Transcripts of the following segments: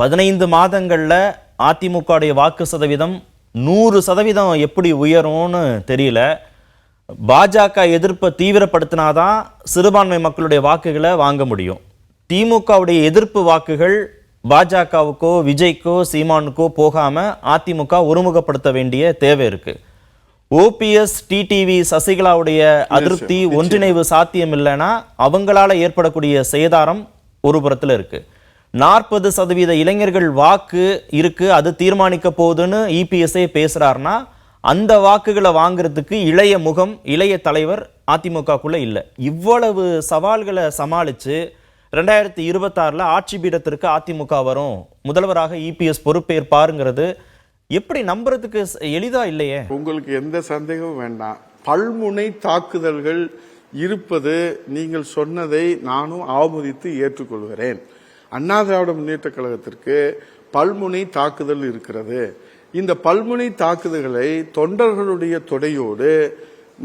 15 மாதங்கள்ல அதிமுகவுடைய வாக்கு சதவீதம் 100% எப்படி உயரும்னு தெரியல. பாஜக எதிர்ப்பை தீவிரப்படுத்தினாதான் சிறுபான்மை மக்களுடைய வாக்குகளை வாங்க முடியும். திமுகவுடைய எதிர்ப்பு வாக்குகள் பாஜகவுக்கோ விஜய்க்கோ சீமானுக்கோ போகாம அதிமுக ஒருமுகப்படுத்த வேண்டிய தேவை இருக்கு. ஓபிஎஸ் டிடிவி சசிகலாவுடைய அதிருப்தி ஒன்றிணைவு சாத்தியம் இல்லைன்னா அவங்களால ஏற்படக்கூடிய சேதாரம் ஒரு புறத்துல இருக்கு. 40% இளைஞர்கள் வாக்கு இருக்கு, அது தீர்மானிக்க போகுதுன்னு இபிஎஸ்ஏ பேசுறாருன்னா அந்த வாக்குகளை வாங்குறதுக்கு இளைய முகம் இளைய தலைவர் அதிமுகக்குள்ள இல்லை. இவ்வளவு சவால்களை சமாளிச்சு 2026 ஆட்சி பீடத்திற்கு அதிமுக வரும், முதல்வராக இபிஎஸ் பொறுப்பேற்பாருங்கிறது எப்படி நம்புறதுக்கு எளிதா இல்லையே? உங்களுக்கு எந்த சந்தேகமும் வேண்டாம். பல்முனை தாக்குதல்கள் இருப்பது நீங்கள் சொன்னதை நானும் ஆமோதித்து ஏற்றுக்கொள்கிறேன். அண்ணா திராவிட முன்னேற்ற கழகத்திற்கு பல்முனை தாக்குதல் இருக்கிறது. இந்த பல்முனை தாக்குதல்களை தொண்டர்களுடைய தொடையோடு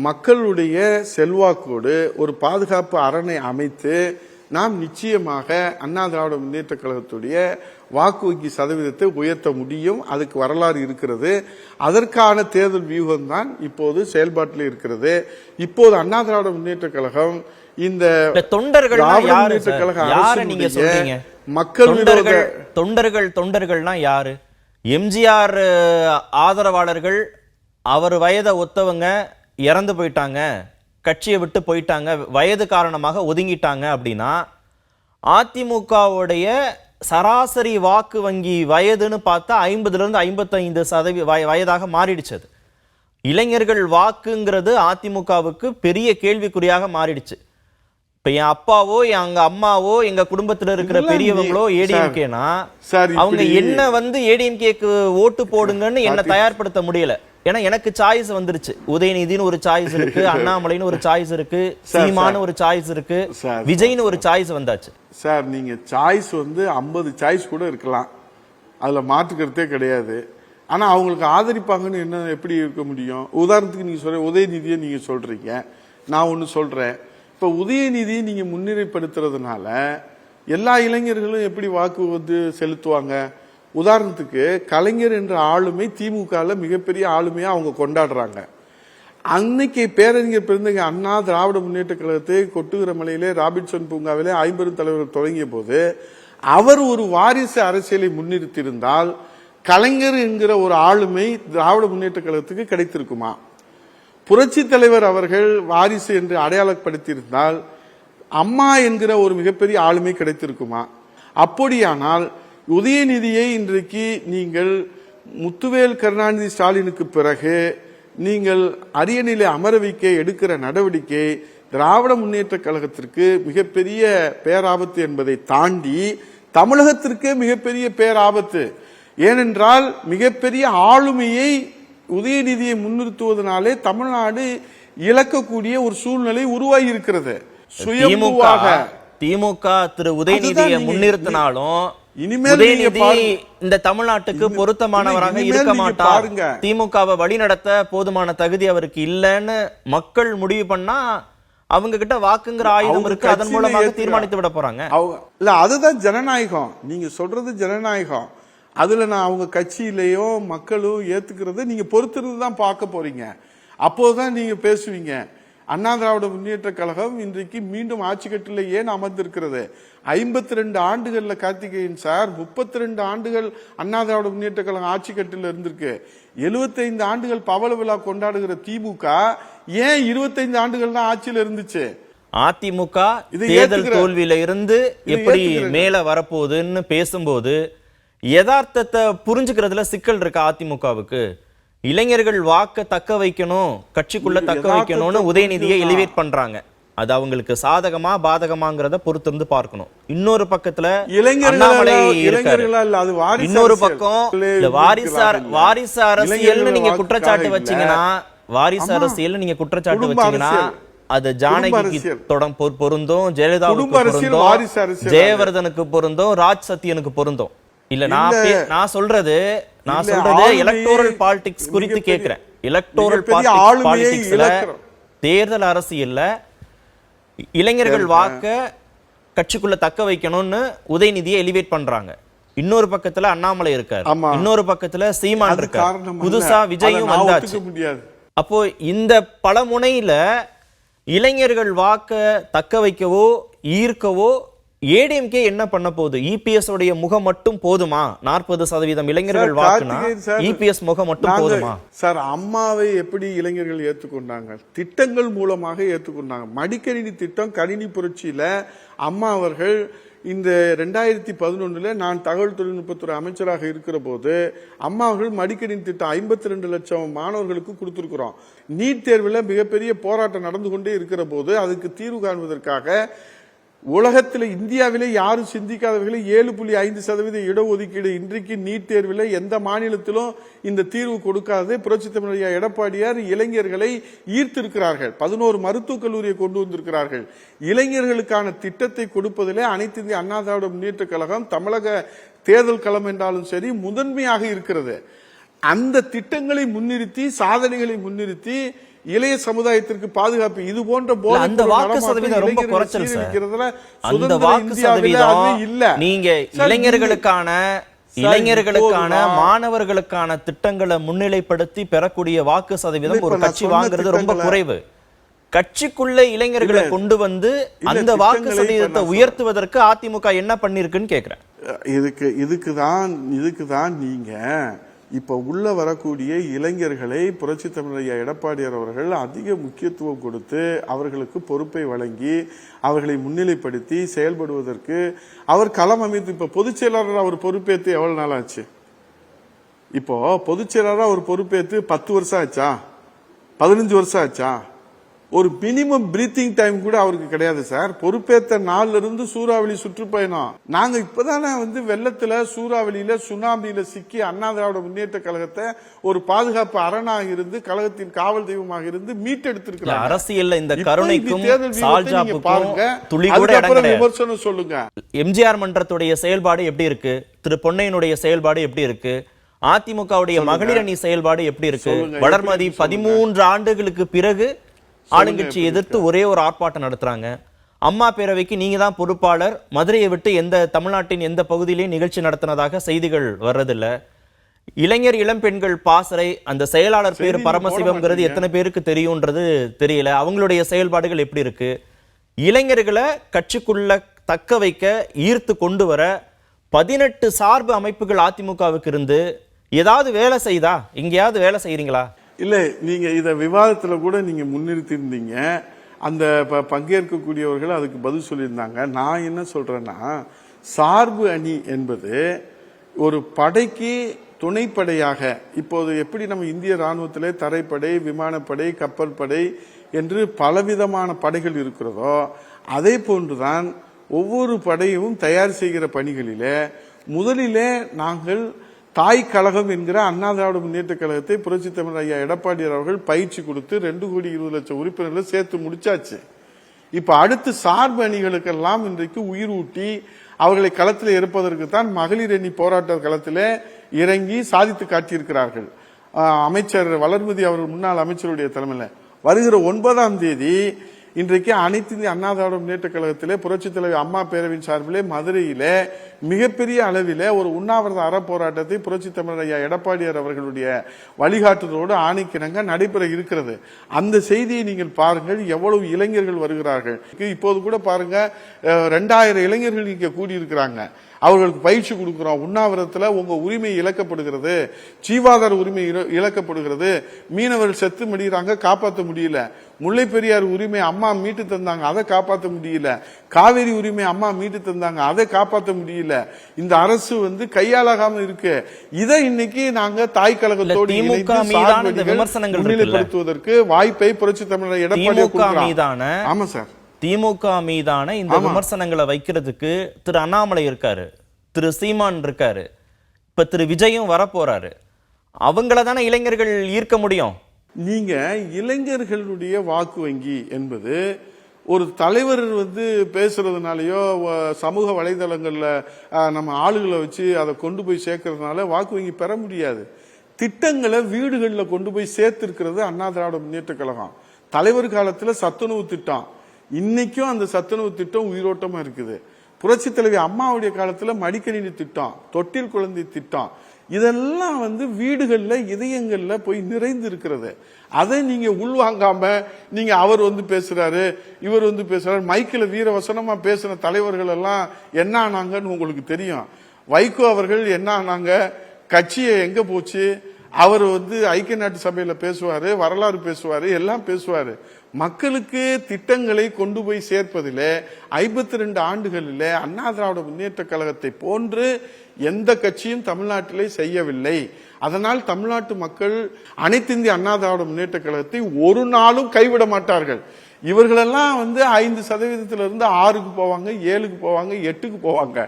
மக்களுடைய செல்வாக்கோடு ஒரு பாதுகாப்பு அரணை அமைத்து நாம் நிச்சயமாக அண்ணா திராவிட முன்னேற்ற கழகத்துடைய வாக்கு வங்கி சதவீதத்தை உயர்த்த முடியும். அதுக்கு வரலாறு இருக்கிறது. அதற்கான தேர்தல் வியூகம் தான் இப்போது செயல்பாட்டில் இருக்கிறது. இப்போது அண்ணா திராவிட முன்னேற்ற கழகம் இந்த தொண்டர்கள் தொண்டர்கள்னா யாரு? எம்ஜிஆர் ஆதரவாளர்கள், அவர் வயதை ஒத்தவங்க இறந்து போயிட்டாங்க, கட்சியை விட்டு போயிட்டாங்க, வயது காரணமாக ஒதுங்கிட்டாங்க அப்படின்னா அதிமுகவுடைய சராசரி வாக்கு வங்கி வயதுன்னு பார்த்தா 50லிருந்து 55% வயதாக மாறிடுச்சு. இளைஞர்கள் வாக்குங்கிறது அதிமுகவுக்கு பெரிய கேள்விக்குறியாக மாறிடுச்சு. இப்ப என் அப்பாவோ எங்க அம்மாவோ எங்க குடும்பத்துல இருக்கிற பெரியவங்களோ ஏடிஎம்கேனா அவங்க என்ன ஏடிஎம்கேக்கு ஓட்டு போடுங்கன்னு என்ன தயார்படுத்த முடியல. ஏன்னா எனக்கு சாய்ஸ் வந்துருச்சு. உதயநிதினு ஒரு சாய்ஸ் இருக்கு, அண்ணாமலைன்னு ஒரு சாய்ஸ் இருக்கு, சீமானு ஒரு சாய்ஸ் இருக்கு, விஜய்னு ஒரு சாய்ஸ் வந்தாச்சு. சார் நீங்க சாய்ஸ் 50 சாய்ஸ் கூட இருக்கலாம், அதுல மாற்றுக்கிறதே கிடையாது. ஆனா அவங்களுக்கு ஆதரிப்பாங்கன்னு என்ன எப்படி இருக்க முடியும்? உதாரணத்துக்கு நீங்க சொல்ற உதயநிதியை நீங்க சொல்றீங்க, நான் ஒன்னு சொல்றேன். இப்ப உதயநிதியை நீங்க முன்னிலைப்படுத்துறதுனால எல்லா இளைஞர்களும் எப்படி வாக்கு செலுத்துவாங்க? உதாரணத்துக்கு கலைஞர் என்ற ஆளுமை திமுக மிகப்பெரிய ஆளுமையா அவங்க கொண்டாடுறாங்க. அன்னைக்கு பேரறிஞர் பெருந்தகை அண்ணா திராவிட முன்னேற்ற கழகத்தை கொட்டுகிற மலையிலே ராபின்சன் பூங்காவிலே 50 தலைவர்கள் தொடங்கிய போது அவர் ஒரு வாரிசு அரசியலை முன்னிறுத்தியிருந்தால் கலைஞர் என்கிற ஒரு ஆளுமை திராவிட முன்னேற்ற கழகத்துக்கு கிடைத்திருக்குமா? புரட்சி தலைவர் அவர்கள் வாரிசு என்று அடையாளப்படுத்தியிருந்தால் அம்மா என்கிற ஒரு மிகப்பெரிய ஆளுமை கிடைத்திருக்குமா? அப்படியானால் உதயநிதியை இன்றைக்கு நீங்கள் முத்துவேல் கருணாநிதி ஸ்டாலினுக்கு பிறகு நீங்கள் அரியணையிலே அமர வைக்க எடுக்கிற நடவடிக்கை திராவிட முன்னேற்ற கழகத்திற்கு மிகப்பெரிய பேராபத்து என்பதை தாண்டி தமிழகத்திற்கே மிகப்பெரிய பேராபத்து. ஏனென்றால் மிகப்பெரிய ஆளுமையை உதயநிதியை முன்னிறுத்துவதனாலே தமிழ்நாடு இழக்கக்கூடிய ஒரு சூழ்நிலை உருவாகி இருக்கிறது. சுயம்புவாக திமுக திரு உதயநிதியை முன்னிறுத்தினாலும் இந்த தமிழ்நாட்டுக்கு பொருத்தமானவராக இருக்க மாட்டார், திமுகவை வழிநடத்த போதுமான தகுதி அவருக்கு இல்லைன்னு மக்கள் முடிவு பண்ணா அவங்க கிட்ட வாக்குங்கிற ஆயுதம் இருக்கு, அதன் மூலமாக தீர்மானித்து விட போறாங்க. இல்ல அதுதான் ஜனநாயகம். நீங்க சொல்றது ஜனநாயகம். அதுல நான் அவங்க கட்சியிலேயோ மக்களும் ஏத்துக்கிறத நீங்க பொறுத்திருந்து தான் பார்க்க போறீங்க. அப்போதான் நீங்க பேசுவீங்க. அண்ணா திராவிட முன்னேற்ற கழகம் இன்றைக்கு மீண்டும் ஆட்சி கட்டில ஏன் அமர்ந்திருக்கிறது? 52 ஆண்டுகள்ல கார்த்திகேயன் சார் 32 ஆண்டுகள் அண்ணா திராவிட முன்னேற்ற கழகம் ஆட்சி கட்டில இருந்திருக்கு. 75 ஆண்டுகள் பவள விழா கொண்டாடுகிற திமுக ஏன் 25 ஆண்டுகள் தான் ஆட்சியில இருந்துச்சு? அதிமுக தேர்தல் தோல்வியில இருந்து எப்படி மேல வரப்போகுதுன்னு பேசும்போது யதார்த்தத்தை புரிஞ்சுக்கிறதுல சிக்கல் இருக்கு அதிமுகவுக்கு. இளைஞர்கள் வாக்க தக்க வைக்கணும், கட்சிக்குள்ள தக்க வைக்கணும்னு உதயநிதியை எலிவேட் பண்றாங்க. அது அவங்களுக்கு சாதகமா பாதகமாங்கிறத பொறுத்திருந்து பார்க்கணும். இன்னொரு பக்கத்துல அண்ணாமலை இருக்காரு, இன்னொரு பக்கம் வாரிசு அரசியல்னு நீங்க குற்றச்சாட்டு வச்சீங்கன்னா அது ஜானகிக்கு பொருந்தும், ஜெயலலிதாவுக்கு பொருந்தும், ஜெயவர்தனுக்கு பொருந்தும், ராஜ் சத்தியனுக்கு பொருந்தும். இல்ல நான் சொல்றது எலக்டோரல் பாலிடிக்ஸ் குறித்து கேட்கிறேன். எலக்டோரல் பாலிடிக்ஸ்ல தேர்தல் அரசியல்ல இளைஞர்கள் வாக்க கட்சிக்குள்ள தக்க வைக்கணும்னு உதயநிதியை எலிவேட் பண்றாங்க. இன்னொரு பக்கத்துல அண்ணாமலை இருக்காரு, ஆமா. இன்னொரு பக்கத்துல சீமான் அது இருக்காரு, காரணம் புதுசா அல்ல. விஜயும் அதை நான் வந்தாச்சு. ஒத்துக்க முடியாது. அப்போ இந்த பல முனையில இளைஞர்கள் வாக்க தக்க வைக்கவோ ஈர்க்கவோ ஏடிஎம்கே என்ன பண்ண போகுது? இபிஎஸ் உடைய முகம் மட்டும் போதுமா? 40% இளைஞர்கள் சார், வாக்குனா கார்த்திகேயன் சார், இபிஎஸ் முகம் மட்டும் நாங்க- போதுமா? சார், அம்மாவை எப்படி இளைஞர்கள் ஏற்றுக்கொண்டாங்க? திட்டங்கள் மூலமாக ஏற்றுக்கொண்டாங்க. மடிக்கணினி திட்டம், கணினி புரட்சியில அம்மா அவர்கள் இந்த 2011 நான் தகவல் தொழில்நுட்பத்துறை அமைச்சராக இருக்கிற போது அம்மா அவர்கள் மடிக்கணினி திட்டம் 52 லட்சம் மாணவர்களுக்கு கொடுத்திருக்கிறோம். நீட் தேர்வில் மிகப்பெரிய போராட்டம் நடந்து கொண்டே இருக்கிற போது அதுக்கு தீர்வு காண்பதற்காக உலகத்தில் இந்தியாவிலே யாரும் சிந்திக்காதவர்களே 7.5% இடஒதுக்கீடு. இன்றைக்கு நீட் தேர்வில் எந்த மாநிலத்திலும் இந்த தீர்வு கொடுக்காது. புரட்சி தமிழர் எடப்பாடியார் இளைஞர்களை ஈர்த்திருக்கிறார்கள். 11 மருத்துவக் கல்லூரியை கொண்டு வந்திருக்கிறார்கள். இளைஞர்களுக்கான திட்டத்தை கொடுப்பதிலே அனைத்து இந்திய அண்ணா திராவிட முன்னேற்ற கழகம் தமிழக தேர்தல் களம் என்றாலும் சரி முதன்மையாக இருக்கிறது. அந்த திட்டங்களை முன்னிறுத்தி, சாதனைகளை முன்னிறுத்தி இளைய சமுதாயத்திற்கு பாதுகாப்பு இது போன்ற அந்த வாக்கு சதவீதம் ரொம்ப குறைச்சல் சார். அந்த வாக்கு சதவீதம் இல்ல. நீங்க இளைஞர்களுக்கான மாணவர்களுக்கான திட்டங்களை முன்னிலைப்படுத்தி பெறக்கூடிய வாக்கு சதவீதம் ஒரு கட்சி வாங்குறது ரொம்ப குறைவு. கட்சிக்குள்ள இளைஞர்களை கொண்டு வந்து அந்த வாக்கு சதவீதத்தை உயர்த்துவதற்கு அதிமுக என்ன பண்ணிருக்குன்னு கேக்குறேன். இதுக்குதான் நீங்க இப்ப உள்ள வரக்கூடிய இளைஞர்களை புரட்சி தமிழர் எடப்பாடியார் அவர்கள் அதிக முக்கியத்துவம் கொடுத்து அவர்களுக்கு பொறுப்பை வழங்கி அவர்களை முன்னிலைப்படுத்தி செயல்படுவதற்கு அவர் களம் அமைத்து. இப்ப பொதுச் செயலாளர் அவர் பொறுப்பேற்று எவ்வளவு நாள் ஆச்சு? இப்போ பொதுச் செயலாளர் அவர் பொறுப்பேற்று 10 வருஷம் ஆச்சா? 15 வருஷம் ஆச்சா? ஒரு மினிமம் பிரீத்திங் டைம் கூட அவருக்கு கிடையாது சார். பொறுப்பேற்ற நாள்ல இருந்து சூறாவளி சுற்றுப்பயணம். நாங்க இப்பதானே வெள்ளத்துல, சூறாவளியில, சுனாமியில சிக்கி அண்ணா திராவிட முன்னேற்ற கழகத்தை ஒரு பாதுகாப்பு அரணாக இருந்து கழகத்தின் காவல் தெய்வமாக இருந்து மீட்டெடுத்திருக்கிறாங்க. அரசியல்ல இந்த கருணைக்கும் விமர்சனம் சொல்லுங்க. எம்ஜிஆர் மன்றத்துடைய செயல்பாடு எப்படி இருக்கு? திரு பொன்னையனுடைய செயல்பாடு எப்படி இருக்கு? அதிமுகவுடைய மகளிர் அணி செயல்பாடு எப்படி இருக்கு? வளர்மதி 13 ஆண்டுகளுக்கு பிறகு ஆளுங்கட்சி எதிர்த்து ஒரே ஒரு ஆர்ப்பாட்டம் நடத்துறாங்க. அம்மா பேரவைக்கு நீங்க தான் பொறுப்பாளர். மதுரையை விட்டு தமிழ்நாட்டின் எந்த பகுதியிலையும் நிகழ்ச்சி நடத்தினதாக செய்திகள் வர்றதில்ல. இளைஞர் இளம் பெண்கள் பாசறை அந்த செயலாளர் பேர் பரமசிவம்ங்கிறது எத்தனை பேருக்கு தெரியும்ன்றது தெரியல. அவங்களுடைய செயல்பாடுகள் எப்படி இருக்கு? இளைஞர்களை கட்சிக்குள்ள தக்க வைக்க, ஈர்த்து கொண்டு வர 18 சார்பு அமைப்புகள் அதிமுகவுக்கு இருந்து ஏதாவது வேலை செய்தா? இங்கேயாவது வேலை செய்யறீங்களா? இல்ல, நீங்க இத விவாதத்துல கூட நீங்க முன்னிறுத்தி இருந்தீங்க. அந்த பங்கேற்கக்கூடியவர்கள் அதுக்கு பதில் சொல்லியிருந்தாங்க. நான் என்ன சொல்றேன்னா, சார்பு அணி என்பது ஒரு படைக்கு துணைப்படையாக, இப்போது எப்படி நம்ம இந்திய ராணுவத்திலே தரைப்படை, விமானப்படை, கப்பல் படை என்று பலவிதமான படைகள் இருக்கிறதோ அதே போன்றுதான் ஒவ்வொரு படையும் தயார் செய்கிற பணிகளிலே முதலிலே நாங்கள் தாய் கழகம் என்கிற அண்ணா திராவிட முன்னேற்ற கழகத்தை புரட்சி தமிழர் எடப்பாடியார் அவர்கள் பயிற்சி கொடுத்து 2,20,00,000 உறுப்பினர்களை சேர்த்து முடிச்சாச்சு. இப்ப அடுத்து சார்பு அணிகளுக்கெல்லாம் இன்றைக்கு உயிர் ஊட்டி அவர்களை களத்தில் இருப்பதற்கு தான் மகளிர் அணி போராட்ட களத்தில் இறங்கி சாதித்து காட்டியிருக்கிறார்கள். அமைச்சர் வளர்மதி அவர்கள், முன்னாள் அமைச்சருடைய தலைமையில் வருகிற 9ஆம் தேதி இன்றைக்கு அனைத்து இந்திய அண்ணா திராவிட முன்னேற்ற கழகத்திலே புரட்சி தலைவர் அம்மா பேரவின் சார்பிலே மதுரையிலே மிகப்பெரிய அளவிலே ஒரு உண்ணாவிரத அறப்போராட்டத்தை புரட்சி தமிழர் எடப்பாடியார் அவர்களுடைய வழிகாட்டுதலோடு ஆணைக்கிணங்க நடைபெற இருக்கிறது. அந்த செய்தியை நீங்கள் பாருங்கள். எவ்வளவு இளைஞர்கள் வருகிறார்கள். இப்போது கூட பாருங்க, 2000 இளைஞர்கள் இங்க கூடியிருக்கிறாங்க. அவர்களுக்கு பயிற்சி கொடுக்கிறோம். உண்ணாவிரத்துல உங்க உரிமை இழக்கப்படுகிறது, ஜீவாதார உரிமை இழக்கப்படுகிறது. மீனவர்கள் செத்து மடிகிறாங்க, காப்பாற்ற முடியல. முல்லை பெரியார் உரிமை அம்மா மீட்டு தந்தாங்க, அதை காப்பாற்ற முடியல. காவிரி உரிமை அம்மா மீட்டு தந்தாங்க, அதை காப்பாற்ற முடியல. இந்த அரசு கையாளாகாம இருக்கு. இதை இன்னைக்கு நாங்க தாய் கழகத்தோடு முன்னிலைப்படுத்துவதற்கு வாய்ப்பை புரட்சி தமிழர் எடப்பாடி. ஆமா சார், திமுக மீதான இந்த விமர்சனங்களை வைக்கிறதுக்கு திரு அண்ணாமலை இருக்காரு, திரு சீமான் இருக்காரு, இப்ப திரு விஜயும் வரப்போறாரு. அவங்கள தானே இளைஞர்கள் ஈர்க்க முடியும். நீங்க இளைஞர்களுடைய வாக்கு வங்கி என்பது ஒரு தலைவர் பேசுறதுனாலயோ சமூக வலைதளங்கள்ல நம்ம ஆளுகளை வச்சு அதை கொண்டு போய் சேர்க்கறதுனால வாக்கு வங்கி பெற முடியாது. திட்டங்களை வீடுகளில் கொண்டு போய் சேர்த்திருக்கிறது அண்ணா திராவிட முன்னேற்ற கழகம். தலைவர் காலத்துல சத்துணவு திட்டம், இன்னைக்கும் அந்த சத்துணவு திட்டம் உயிரோட்டமா இருக்குது. புரட்சி தலைவி அம்மாவுடைய காலத்துல மடிக்கணினி திட்டம், தொட்டில் குழந்தை திட்டம், இதெல்லாம் வந்து வீடுகள்ல இதயங்கள்ல போய் நிறைந்து இருக்கிறது. அதை நீங்க உள்வாங்காம நீங்க அவர் வந்து பேசுறாரு, இவர் வந்து பேசுறாரு, மைக்கில் வீரவசனமா பேசுற தலைவர்கள் எல்லாம் என்ன ஆனாங்கன்னு உங்களுக்கு தெரியும். வைகோ அவர்கள் என்ன ஆனாங்க, கட்சியை எங்க போச்சு, அவர் வந்து ஐக்கிய நாட்டு சபையில பேசுவாரு, வரலாறு பேசுவாரு, எல்லாம் பேசுவாரு. மக்களுக்கு திட்டங்களை கொண்டு போய் சேர்ப்பதிலே 52 ஆண்டுகளிலே அண்ணா திராவிட முன்னேற்ற கழகத்தை போன்று எந்த கட்சியும் தமிழ்நாட்டிலே செய்யவில்லை. அதனால் தமிழ்நாட்டு மக்கள் அனைத்து இந்திய அண்ணா திராவிட முன்னேற்ற கழகத்தை ஒரு நாளும் கைவிட மாட்டார்கள். இவர்களெல்லாம் வந்து 5% 6க்கு போவாங்க, 7க்கு போவாங்க, 8க்கு போவாங்க,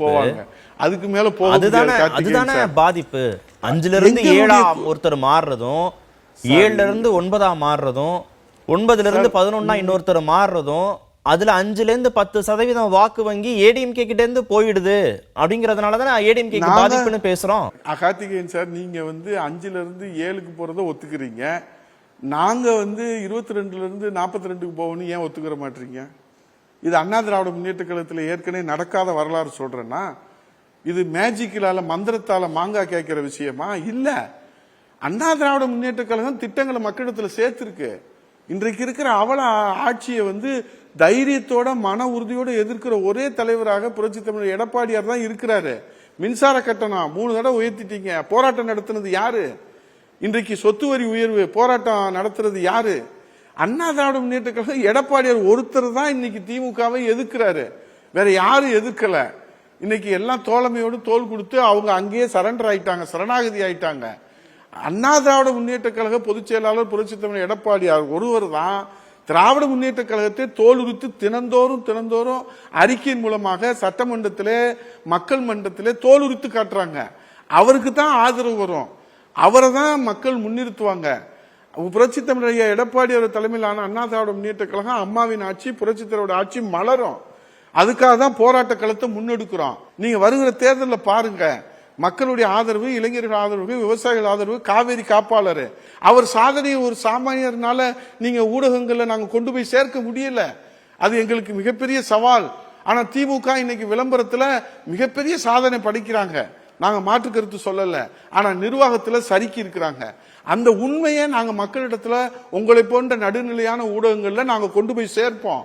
போவாங்க. அதுக்கு மேல அதுதானே பாதிப்பு. 5லிருந்து 7 ஒருத்தர் மாறுறதும், 7லிருந்து 9 மாறுறதும், 9லிருந்து 11 இன்னொருத்தர் மாறுறதும், அதுல 5லிருந்து 10% வாக்கு வங்கி ஏடிஎம்கே கிட்ட இருந்து போயிடுது. அப்படிங்கறதுனாலதான் ஏடிஎம்கே பாதிப்புன்னு பேசுறோம். கார்த்திகேயன் சார், நீங்க வந்து 5லிருந்து 7க்கு போறத ஒத்துக்கிறீங்க. நாங்க வந்து 22லிருந்து 42க்கு போகணும் ஏன் ஒத்துக்கிற மாட்டீங்க? இது அண்ணா திராவிட முன்னேற்ற கழகத்தில் ஏற்கனவே நடக்காத வரலாறு சொல்றேன்னா, இது மேஜிக்கலால மந்திரத்தால மாங்காய் கேட்கிற விஷயமா? இல்ல. அண்ணா திராவிட முன்னேற்ற கழகம் திட்டங்களை மக்களிடத்துல சேர்த்திருக்கு. இன்றைக்கு இருக்கிற அவல ஆட்சியை வந்து தைரியத்தோட மன உறுதியோட எதிர்க்கிற ஒரே தலைவராக புரட்சி தமிழர் எடப்பாடியார் தான் இருக்கிறாரு. மின்சார கட்டணம் 3 தடவை உயர்த்திட்டீங்க. போராட்டம் நடத்தினது யாரு? இன்றைக்கு சொத்து வரி உயர்வு போராட்டம் நடத்துறது யாரு? அண்ணா திராவிட முன்னேற்ற கழகம் எடப்பாடியார் ஒருத்தர் தான் இன்னைக்கு திமுகவை எதிர்க்கிறாரு. வேற யாரும் எதிர்க்கல. இன்னைக்கு எல்லாம் தோழமையோடு தோல் கொடுத்து அவங்க அங்கேயே சரண்டர் ஆயிட்டாங்க, சரணாகதி ஆயிட்டாங்க. அண்ணா திராவிட முன்னேற்ற கழக பொதுச் செயலாளர் புரட்சி தமிழர் எடப்பாடியார் ஒருவர் தான் திராவிட முன்னேற்ற கழகத்தை தோலுரித்து தினந்தோறும் அறிக்கையின் மூலமாக சட்டமன்றத்திலே மக்கள் மன்றத்திலே தோலுரித்து காட்டுறாங்க. அவருக்கு தான் ஆதரவு வரும், அவரை தான் மக்கள் முன்னிறுத்துவாங்க. புரட்சி தமிழர் எடப்பாடியார் தலைமையிலான அண்ணா திராவிட முன்னேற்ற கழகம், அம்மாவின் ஆட்சி, புரட்சி தலைவரோட ஆட்சி மலரும். அதுக்காக தான் போராட்ட களத்தை முன்னெடுக்கிறோம். நீங்க வருகிற தேர்தலில் பாருங்க, மக்களுடைய ஆதரவு, இளைஞர்கள் ஆதரவு, விவசாயிகள் ஆதரவு, காவேரி காப்பாளர், அவர் சாதனையை ஒரு சாமானியர்னால நீங்க ஊடகங்கள்ல நாங்க கொண்டு போய் சேர்க்க முடியல. அது எங்களுக்கு மிகப்பெரிய சவால். ஆனா திமுக இன்னைக்கு விளம்பரத்துல மிகப்பெரிய சாதனை படைக்கிறாங்க, நாங்க மாற்று கருத்து சொல்லல. ஆனா நிர்வாகத்துல சறுக்கி இருக்கிறாங்க. அந்த உண்மையை நாங்க மக்களிடத்துல உங்களை போன்ற நடுநிலையான ஊடகங்கள்ல நாங்க கொண்டு போய் சேர்ப்போம்.